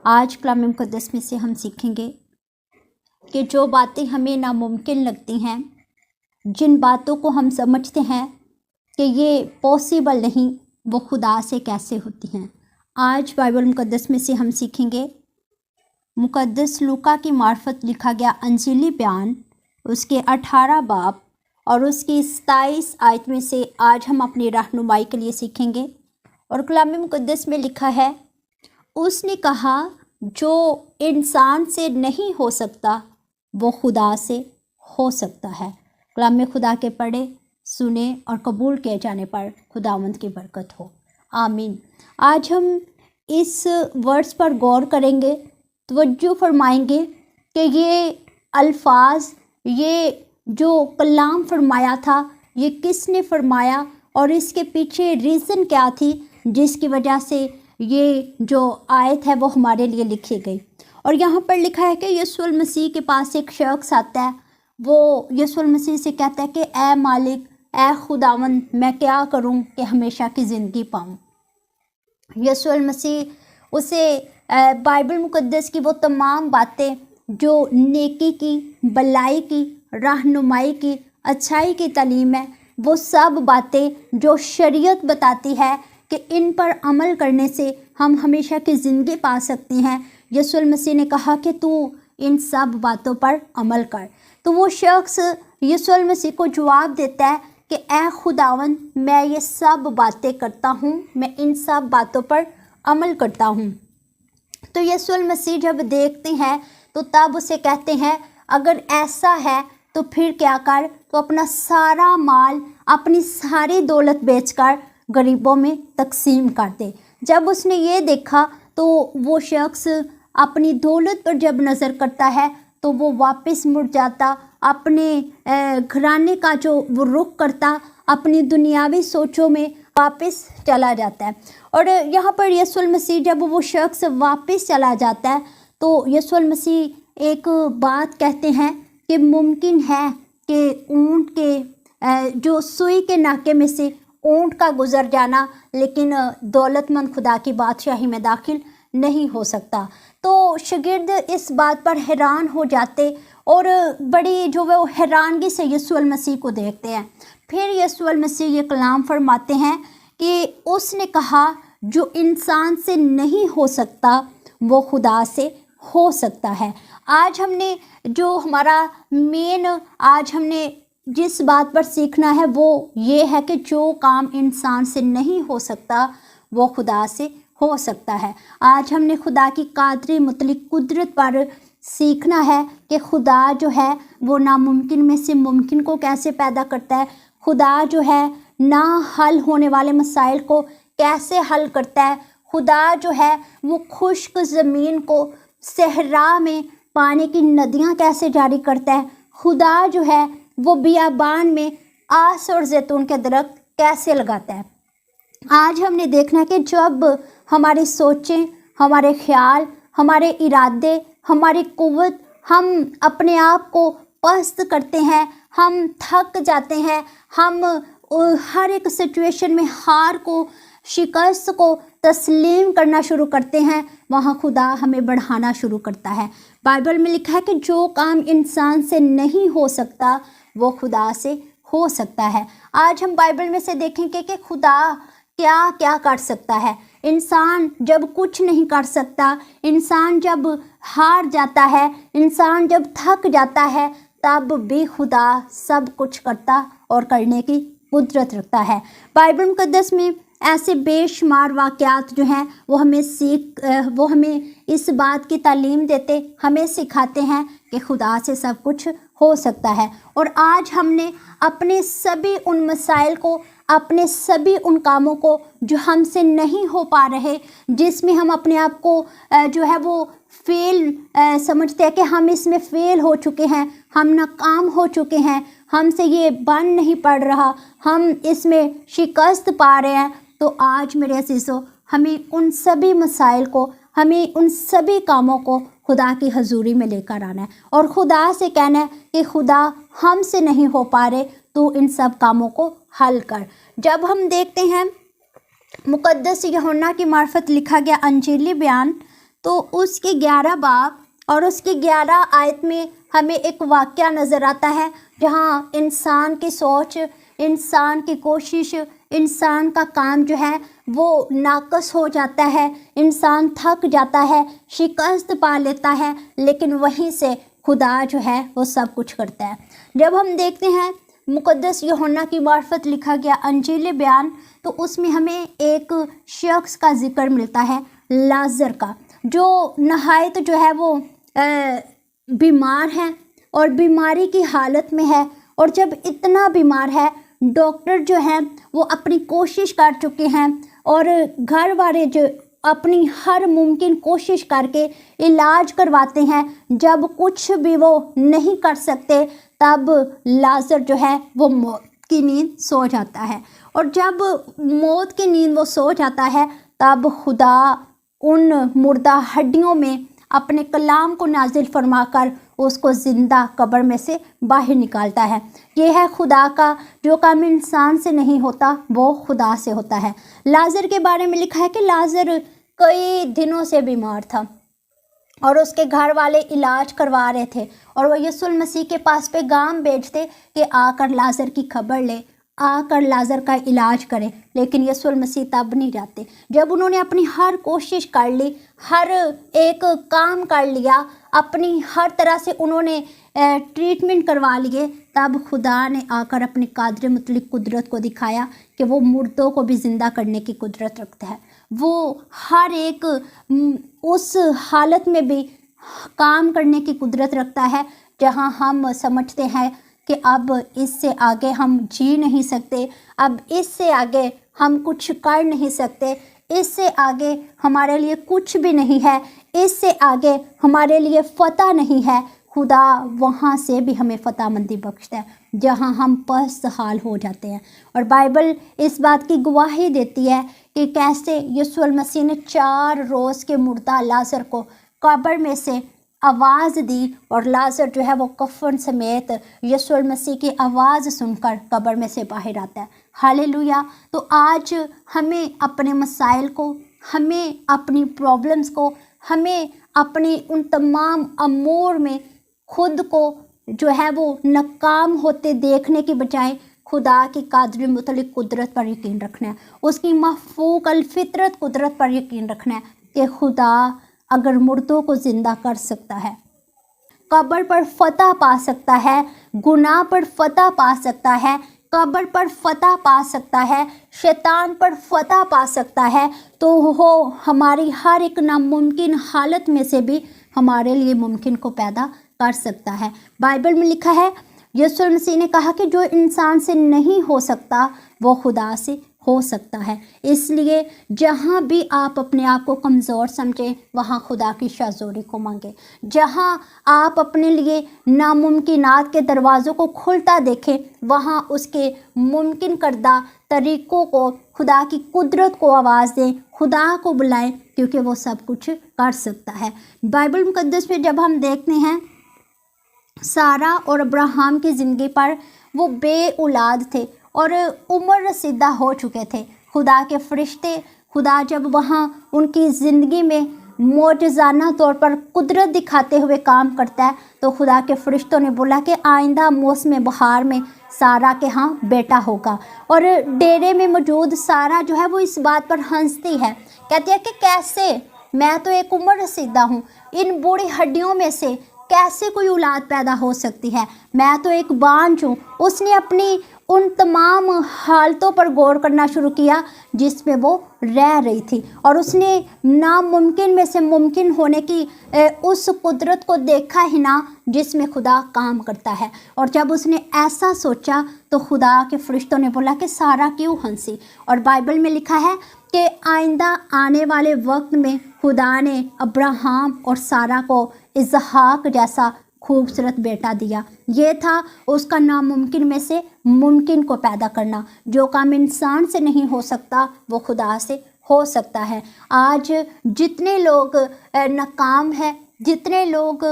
آج کلام مقدس میں سے ہم سیکھیں گے کہ جو باتیں ہمیں ناممکن لگتی ہیں، جن باتوں کو ہم سمجھتے ہیں کہ یہ پاسبل نہیں، وہ خدا سے کیسے ہوتی ہیں۔ آج بائبل مقدس میں سے ہم سیکھیں گے مقدس لوکا کی معرفت لکھا گیا انجیلی بیان، اس کے 18 باب اور اس کی 27 آیت میں سے آج ہم اپنی رہنمائی کے لیے سیکھیں گے۔ اور کلام مقدس میں لکھا ہے، اس نے کہا جو انسان سے نہیں ہو سکتا وہ خدا سے ہو سکتا ہے۔ کلام خدا کے پڑھے، سنے اور قبول کیے جانے پر خداوند کی برکت ہو، آمین۔ آج ہم اس ورڈز پر غور کریں گے، توجہ فرمائیں گے کہ یہ الفاظ، یہ جو کلام فرمایا تھا، یہ کس نے فرمایا اور اس کے پیچھے ریزن کیا تھی جس کی وجہ سے یہ جو آیت ہے وہ ہمارے لیے لکھی گئی۔ اور یہاں پر لکھا ہے کہ یسوع المسیح کے پاس ایک شخص آتا ہے، وہ یسوع المسیح سے کہتا ہے کہ اے مالک، اے خداوند، میں کیا کروں کہ ہمیشہ کی زندگی پاؤں۔ یسوع المسیح اسے بائبل مقدس کی وہ تمام باتیں جو نیکی کی، بلائی کی، رہنمائی کی، اچھائی کی تعلیم ہے، وہ سب باتیں جو شریعت بتاتی ہے کہ ان پر عمل کرنے سے ہم ہمیشہ کی زندگی پا سکتے ہیں، یسوع المسیح نے کہا کہ تو ان سب باتوں پر عمل کر۔ تو وہ شخص یسوع المسیح کو جواب دیتا ہے کہ اے خداوند، میں یہ سب باتیں کرتا ہوں، میں ان سب باتوں پر عمل کرتا ہوں۔ تو یسوع المسیح جب دیکھتے ہیں تو تب اسے کہتے ہیں اگر ایسا ہے تو پھر کیا کر، تو اپنا سارا مال، اپنی ساری دولت بیچ کر غریبوں میں تقسیم کر دے۔ جب اس نے یہ دیکھا تو وہ شخص اپنی دولت پر جب نظر کرتا ہے تو وہ واپس مڑ جاتا، اپنے گھرانے کا جو وہ رخ کرتا، اپنی دنیاوی سوچوں میں واپس چلا جاتا ہے۔ اور یہاں پر یسوع المسیح جب وہ شخص واپس چلا جاتا ہے تو یسوع المسیح ایک بات کہتے ہیں کہ ممکن ہے کہ اونٹ کے جو سوئی کے ناکے میں سے اونٹ کا گزر جانا، لیکن دولت مند خدا کی بادشاہی میں داخل نہیں ہو سکتا۔ تو شاگرد اس بات پر حیران ہو جاتے اور بڑی جو وہ حیرانگی سے یسوع المسیح کو دیکھتے ہیں۔ پھر یسوع المسیح یہ کلام فرماتے ہیں کہ اس نے کہا جو انسان سے نہیں ہو سکتا وہ خدا سے ہو سکتا ہے۔ آج ہم نے جو ہمارا آج ہم نے جس بات پر سیکھنا ہے وہ یہ ہے کہ جو کام انسان سے نہیں ہو سکتا وہ خدا سے ہو سکتا ہے۔ آج ہم نے خدا کی قادری مطلق قدرت پر سیکھنا ہے کہ خدا جو ہے وہ ناممکن میں سے ممکن کو کیسے پیدا کرتا ہے، خدا جو ہے نہ حل ہونے والے مسائل کو کیسے حل کرتا ہے، خدا جو ہے وہ خشک زمین کو صحرا میں پانی کی ندیاں کیسے جاری کرتا ہے، خدا جو ہے وہ بیابان میں آس اور زیتون کے درخت کیسے لگاتا ہے۔ آج ہم نے دیکھنا ہے کہ جب ہماری سوچیں، ہمارے خیال، ہمارے ارادے، ہماری قوت، ہم اپنے آپ کو پست کرتے ہیں، ہم تھک جاتے ہیں، ہم ہر ایک سچویشن میں ہار کو، شکست کو تسلیم کرنا شروع کرتے ہیں، وہاں خدا ہمیں بڑھانا شروع کرتا ہے۔ بائبل میں لکھا ہے کہ جو کام انسان سے نہیں ہو سکتا وہ خدا سے ہو سکتا ہے۔ آج ہم بائبل میں سے دیکھیں کہ خدا کیا کیا کر سکتا ہے۔ انسان جب کچھ نہیں کر سکتا، انسان جب ہار جاتا ہے، انسان جب تھک جاتا ہے، تب بھی خدا سب کچھ کرتا اور کرنے کی قدرت رکھتا ہے۔ بائبل مقدس میں ایسے بے شمار واقعات جو ہیں وہ ہمیں اس بات کی تعلیم دیتے، ہمیں سکھاتے ہیں کہ خدا سے سب کچھ ہو سکتا ہے۔ اور آج ہم نے اپنے سبھی ان مسائل کو، اپنے سبھی ان کاموں کو جو ہم سے نہیں ہو پا رہے، جس میں ہم اپنے آپ کو جو ہے وہ فیل سمجھتے ہیں کہ ہم اس میں فیل ہو چکے ہیں، ہم ناکام ہو چکے ہیں، ہم سے یہ بن نہیں پڑ رہا، ہم اس میں شکست پا رہے ہیں، تو آج میرے عزیزو ہمیں ان سبھی مسائل کو، ہمیں ان سبھی کاموں کو خدا کی حضوری میں لے کر آنا ہے اور خدا سے کہنا ہے کہ خدا ہم سے نہیں ہو پا رہے، تو ان سب کاموں کو حل کر۔ جب ہم دیکھتے ہیں مقدس یوحنا کی معرفت لکھا گیا انجیلی بیان، تو اس کے 11 باب اور اس کی 11 آیت میں ہمیں ایک واقعہ نظر آتا ہے جہاں انسان کی سوچ، انسان کی کوشش، انسان کا کام جو ہے وہ ناقص ہو جاتا ہے، انسان تھک جاتا ہے، شکست پا لیتا ہے، لیکن وہیں سے خدا جو ہے وہ سب کچھ کرتا ہے۔ جب ہم دیکھتے ہیں مقدس یوحنا کی معرفت لکھا گیا انجیل بیان، تو اس میں ہمیں ایک شخص کا ذکر ملتا ہے، لازر کا، جو نہایت جو ہے وہ بیمار ہے اور بیماری کی حالت میں ہے، اور جب اتنا بیمار ہے ڈاکٹر جو ہیں وہ اپنی کوشش کر چکے ہیں اور گھر والے جو اپنی ہر ممکن کوشش کر کے علاج کرواتے ہیں، جب کچھ بھی وہ نہیں کر سکتے تب لازر جو ہے وہ موت کی نیند سو جاتا ہے، اور جب موت کی نیند وہ سو جاتا ہے تب خدا ان مردہ ہڈیوں میں اپنے کلام کو نازل فرما کر اس کو زندہ قبر میں سے باہر نکالتا ہے۔ یہ ہے خدا کا جو کام انسان سے نہیں ہوتا وہ خدا سے ہوتا ہے۔ لازر کے بارے میں لکھا ہے کہ لازر کئی دنوں سے بیمار تھا اور اس کے گھر والے علاج کروا رہے تھے، اور وہ یسوع المسیح کے پاس پیغام بھیجتے کہ آ کر لازر کی خبر لے، آ کر لازر کا علاج کرے، لیکن یسوع المسیح تب نہیں جاتے۔ جب انہوں نے اپنی ہر کوشش کر لی، ہر ایک کام کر لیا، اپنی ہر طرح سے انہوں نے ٹریٹمنٹ کروا لیے، تب خدا نے آ کر اپنی قادر مطلق قدرت کو دکھایا کہ وہ مردوں کو بھی زندہ کرنے کی قدرت رکھتا ہے۔ وہ ہر ایک اس حالت میں بھی کام کرنے کی قدرت رکھتا ہے جہاں ہم سمجھتے ہیں کہ اب اس سے آگے ہم جی نہیں سکتے، اب اس سے آگے ہم کچھ کر نہیں سکتے، اس سے آگے ہمارے لیے کچھ بھی نہیں ہے، اس سے آگے ہمارے لیے فتح نہیں ہے۔ خدا وہاں سے بھی ہمیں فتح مندی بخشتا ہے جہاں ہم پست حال ہو جاتے ہیں، اور بائبل اس بات کی گواہی دیتی ہے کہ کیسے یسوع المسیح نے 4 روز کے مردہ لازر کو قبر میں سے آواز دی، اور لازر جو ہے وہ کفن سمیت یسوع المسیح کی آواز سن کر قبر میں سے باہر آتا ہے۔ ہاللویا۔ تو آج ہمیں اپنے مسائل کو، ہمیں اپنی پرابلمز کو، ہمیں اپنی ان تمام امور میں خود کو جو ہے وہ ناکام ہوتے دیکھنے کی بجائے خدا کی قادر مطلق قدرت پر یقین رکھنا ہے، اس کی مفوق الفطرت قدرت پر یقین رکھنا ہے کہ خدا اگر مردوں کو زندہ کر سکتا ہے، قبر پر فتح پا سکتا ہے، گناہ پر فتح پا سکتا ہے، قبر پر فتح پا سکتا ہے، شیطان پر فتح پا سکتا ہے، تو وہ ہماری ہر ایک ناممکن حالت میں سے بھی ہمارے لیے ممکن کو پیدا کر سکتا ہے۔ بائبل میں لکھا ہے، یسوع المسیح نے کہا کہ جو انسان سے نہیں ہو سکتا وہ خدا سے ہو سکتا ہے۔ اس لیے جہاں بھی آپ اپنے آپ کو کمزور سمجھیں وہاں خدا کی شاذوری کو مانگیں، جہاں آپ اپنے لیے ناممکنات کے دروازوں کو کھلتا دیکھیں وہاں اس کے ممکن کردہ طریقوں کو، خدا کی قدرت کو آواز دیں، خدا کو بلائیں، کیونکہ وہ سب کچھ کر سکتا ہے۔ بائبل مقدس میں جب ہم دیکھتے ہیں سارہ اور ابراہیم کی زندگی پر، وہ بے اولاد تھے اور عمر رسیدہ ہو چکے تھے۔ خدا کے فرشتے، خدا جب وہاں ان کی زندگی میں معجزانہ طور پر قدرت دکھاتے ہوئے کام کرتا ہے تو خدا کے فرشتوں نے بولا کہ آئندہ موسم بہار میں سارہ کے ہاں بیٹا ہوگا، اور ڈیرے میں موجود سارہ جو ہے وہ اس بات پر ہنستی ہے، کہتی ہے کہ کیسے، میں تو ایک عمر رسیدہ ہوں، ان بوڑھی ہڈیوں میں سے کیسے کوئی اولاد پیدا ہو سکتی ہے، میں تو ایک بانجھ ہوں۔ اس نے اپنی ان تمام حالتوں پر غور کرنا شروع کیا جس میں وہ رہ رہی تھی، اور اس نے ناممکن میں سے ممکن ہونے کی اس قدرت کو دیکھا ہی نہ جس میں خدا کام کرتا ہے، اور جب اس نے ایسا سوچا تو خدا کے فرشتوں نے بولا کہ سارہ کیوں ہنسی، اور بائبل میں لکھا ہے کہ آئندہ آنے والے وقت میں خدا نے ابراہیم اور سارہ کو اسحاق جیسا خوبصورت بیٹا دیا۔ یہ تھا اس کا ناممکن میں سے ممکن کو پیدا کرنا۔ جو کام انسان سے نہیں ہو سکتا وہ خدا سے ہو سکتا ہے۔ آج جتنے لوگ ناکام ہیں، جتنے لوگ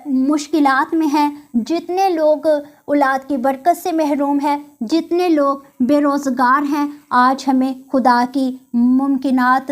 مشکلات میں ہیں، جتنے لوگ اولاد کی برکت سے محروم ہیں، جتنے لوگ بے روزگار ہیں، آج ہمیں خدا کی ممکنات